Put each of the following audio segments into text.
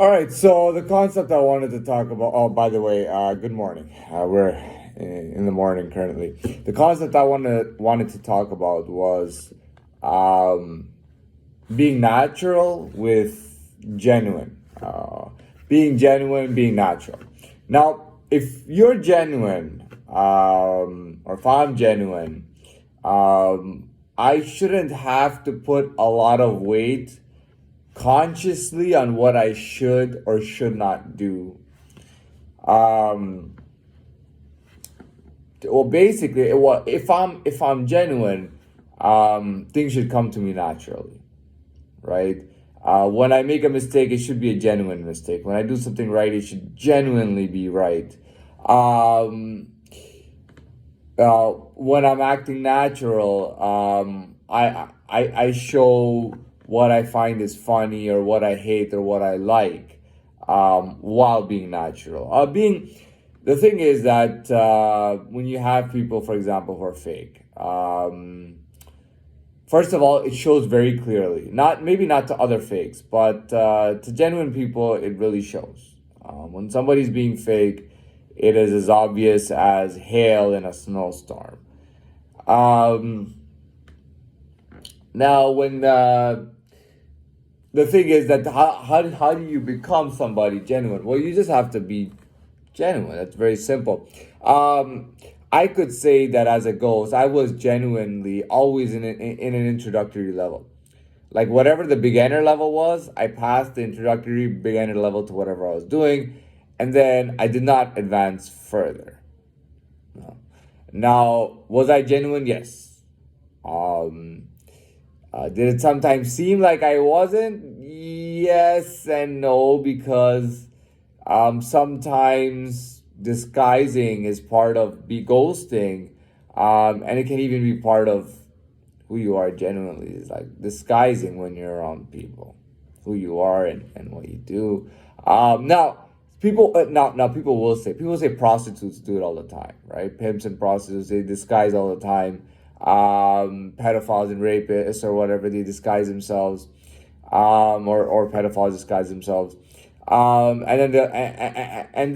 All right, so the concept I wanted to talk about. Oh, by the way, good morning. We're in the morning currently. The concept I wanted to talk about was um, being natural with genuine. Being genuine, being natural. Now, if you're genuine, or if I'm genuine, I shouldn't have to put a lot of weight consciously on what I should or should not do. Um, well, basically, if I'm genuine, things should come to me naturally, right? When I make a mistake, it should be a genuine mistake. When I do something right, it should genuinely be right. Um, when I'm acting natural, I show what I find is funny or what I hate or what I like, while being natural. The thing is that when you have people, for example, who are fake, first of all, it shows very clearly. Not maybe not to other fakes, but to genuine people, it really shows. When somebody's being fake, it is as obvious as hail in a snowstorm. Um, Now, when the thing is that how do you become somebody genuine? Well, you just have to be genuine. That's very simple. I could say that as a ghost, I was genuinely always in an introductory level. Like whatever the beginner level was, I passed the introductory beginner level to whatever I was doing, and then I did not advance further. No. Now, was I genuine? Yes. Um, did it sometimes seem like I wasn't? Yes and no, because sometimes disguising is part of be ghosting, and it can even be part of who you are genuinely. It's like disguising when you're around people, who you are and what you do. Now, people will say prostitutes do it all the time, right? Pimps and prostitutes, they disguise all the time. Pedophiles and rapists or whatever, they disguise themselves, or pedophiles disguise themselves. And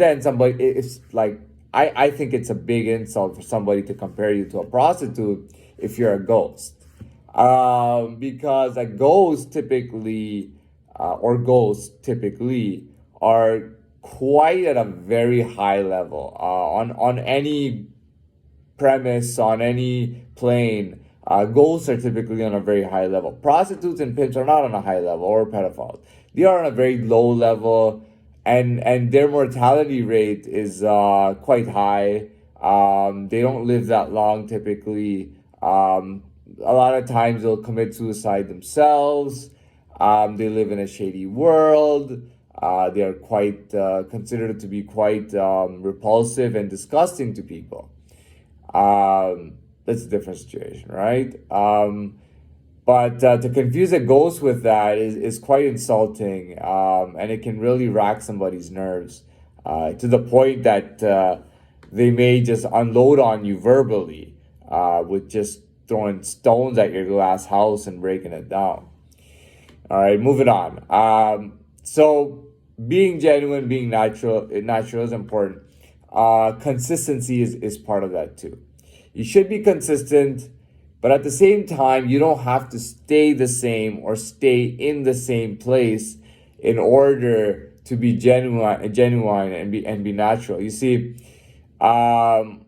then somebody, it's like, I think it's a big insult for somebody to compare you to a prostitute if you're a ghost. Because a ghost typically, or ghosts typically, are quite at a very high level, on any premise, on any plane. Ghosts are typically on a very high level. Prostitutes and pimps are not on a high level, or pedophiles. They are on a very low level, and their mortality rate is quite high. They don't live that long typically. A lot of times they'll commit suicide themselves. They live in a shady world. They are quite considered to be quite repulsive and disgusting to people. That's a different situation, right? But to confuse a ghost with that is quite insulting, and it can really rack somebody's nerves, to the point that they may just unload on you verbally, with just throwing stones at your glass house and breaking it down. All right, moving on. So being genuine, being natural is important. Consistency is part of that too. You should be consistent, but at the same time, you don't have to stay the same or stay in the same place in order to be genuine and be natural. You see, um,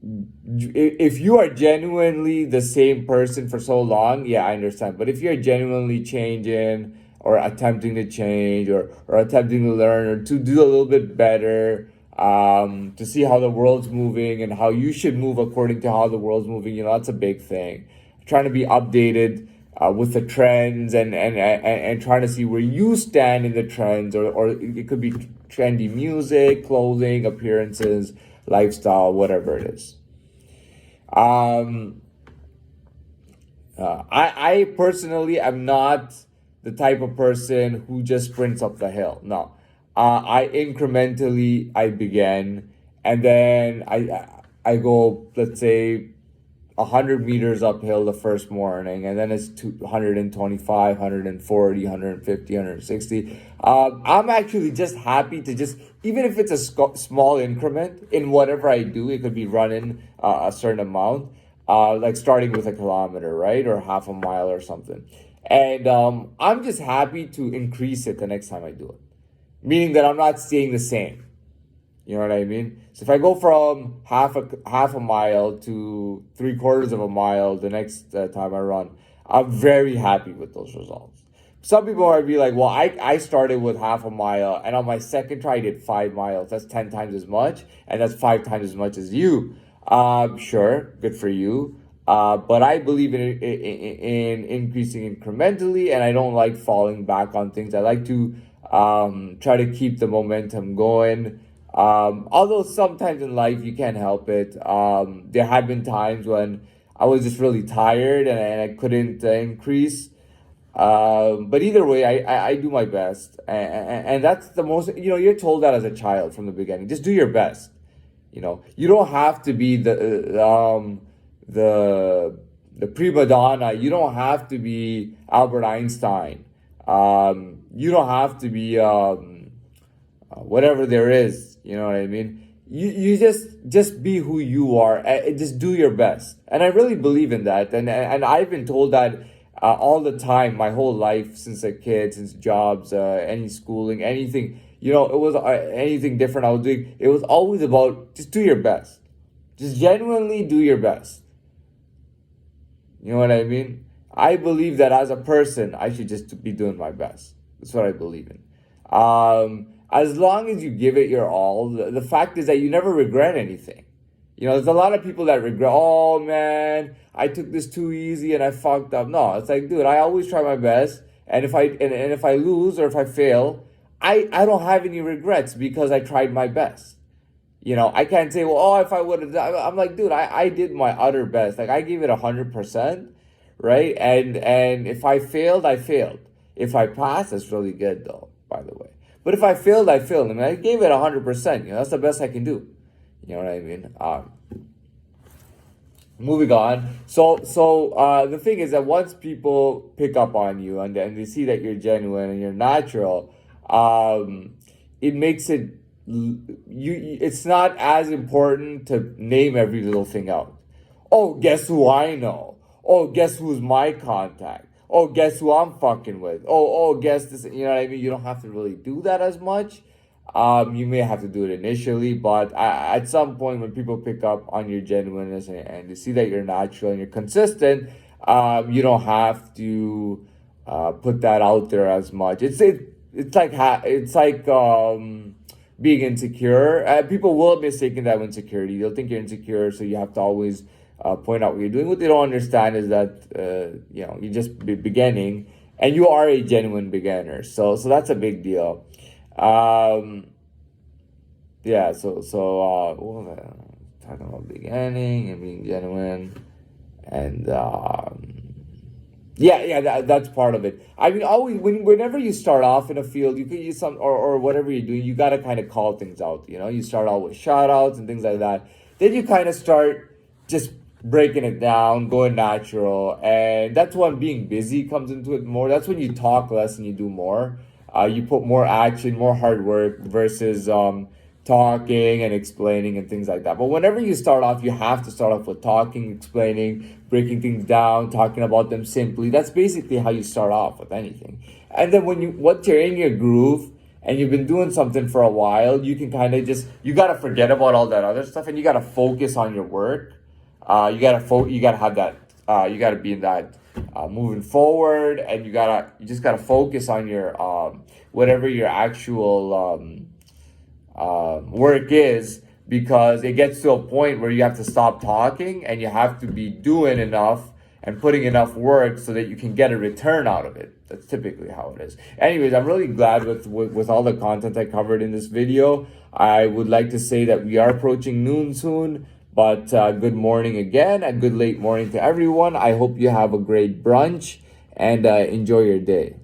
if you are genuinely the same person for so long, yeah, I understand. But if you're genuinely changing or attempting to change, or attempting to learn or to do a little bit better, to see how the world's moving and how you should move according to how the world's moving, that's a big thing. Trying to be updated with the trends, and trying to see where you stand in the trends, or it could be trendy music, clothing, appearances, lifestyle, whatever it is. Um, I personally am not the type of person who just sprints up the hill. No, I begin, and then I go, let's say, 100 meters uphill the first morning, and then it's 225, 140, 150, 160. I'm actually just happy to just, even if it's a small increment in whatever I do, it could be running a certain amount, like starting with a kilometer, right? Or half a mile or something. And I'm just happy to increase it the next time I do it, meaning that I'm not staying the same. You know what I mean? So if I go from half a mile to 3/4 of a mile the next time I run, I'm very happy with those results. Some people might be like, well, I started with half a mile, and on my second try I did 5 miles. That's 10 times as much, and that's 5 times as much as you. Sure, good for you. But I believe in increasing incrementally, and I don't like falling back on things. I like to try to keep the momentum going. Although sometimes in life you can't help it. There have been times when I was just really tired and I couldn't increase. But either way, I do my best. And that's the most, you're told that as a child from the beginning. Just do your best. You don't have to be the prima donna. You don't have to be Albert Einstein. You don't have to be whatever there is. You know what I mean? You just be who you are. And just do your best. And I really believe in that. And I've been told that all the time, my whole life, since a kid, since jobs, any schooling, anything. It was anything different I was doing. It was always about just do your best. Just genuinely do your best. You know what I mean? I believe that as a person, I should just be doing my best. That's what I believe in. As long as you give it your all, the fact is that you never regret anything. There's a lot of people that regret, oh man, I took this too easy and I fucked up. No, it's like, dude, I always try my best. And if I lose or if I fail, I don't have any regrets because I tried my best. I can't say, well, if I would have done, I'm like, dude, I did my utter best. Like I gave it 100%, right? And if I failed, I failed. If I passed, that's really good though, by the way. But if I failed, I failed. I mean, I gave it 100%. That's the best I can do. You know what I mean? Moving on. So the thing is that once people pick up on you and they see that you're genuine and you're natural, it makes it it's not as important to name every little thing out. Oh, guess who I know? Oh, guess who's my contact? Oh, guess who I'm fucking with? Oh, guess this. You know what I mean? You don't have to really do that as much. You may have to do it initially, but at some point when people pick up on your genuineness and they see that you're natural and you're consistent, you don't have to put that out there as much. It's like being insecure. People will mistake that with insecurity. They'll think you're insecure, so you have to always point out what you're doing. What they don't understand is that you're just beginning, and you are a genuine beginner. So that's a big deal. Yeah. So what was I talking about? Beginning and being genuine, and that's part of it. I mean, always whenever you start off in a field, you could use some or whatever you're doing, you gotta kind of call things out. You start out with shout outs and things like that. Then you kind of start just breaking it down, going natural, and that's when being busy comes into it more. That's when you talk less and you do more. You put more action, more hard work versus talking and explaining and things like that. But whenever you start off, you have to start off with talking, explaining, breaking things down, talking about them simply. That's basically how you start off with anything. And then once you're in your groove and you've been doing something for a while, you can kind of you got to forget about all that other stuff and you got to focus on your work. You got to have that, you got to be in that moving forward, and you just got to focus on your, whatever your actual, work is, because it gets to a point where you have to stop talking and you have to be doing enough and putting enough work so that you can get a return out of it. That's typically how it is. Anyways, I'm really glad with all the content I covered in this video. I would like to say that we are approaching noon soon, but good morning again and good late morning to everyone. I hope you have a great brunch and enjoy your day.